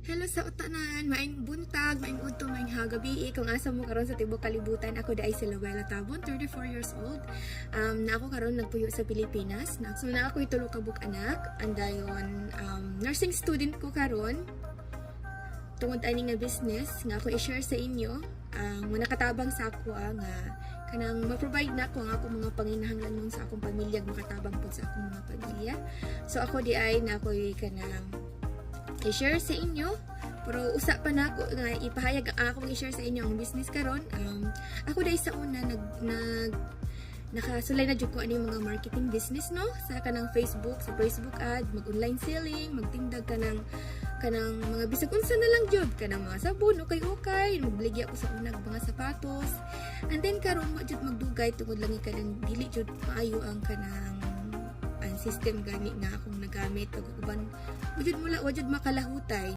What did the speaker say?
Hello sa utanan, maing buntag, maing udto, maing hagabi. Kung asa mo karon sa tibok kalibutan, ako dai si Luella Tabon, 34 years old. Na ako karon nagpuyo sa Pilipinas. So na ako itulo ka buk anak, andayon nursing student ko karon. Tungod ani nga business nga ako i-share sa inyo, ang nakatabang sa ako nga kanang ma-provide na ako ang akong mga panginahanglan sa akong pamilya, makatabang po sa akong mga pamilya. So ako di ay na ako kanang i-share sa inyo, pero usa pa na ako nga ipahayag akong i-share sa inyo ang business karon. Ako dai sa una nakasulay na jud ko ani mga marketing business no sa kanang Facebook, sa Facebook ad, mag-online selling, magtindag kanang mga bisag unsa na lang jud kanang mga sabon okay, magbaligya ako sa unang mga sapatos. And then karon mo jud magdugay tungod lang kanang dili jud maayo ang kanang system gani nga akong nagamit kag uban wajud makalahutay.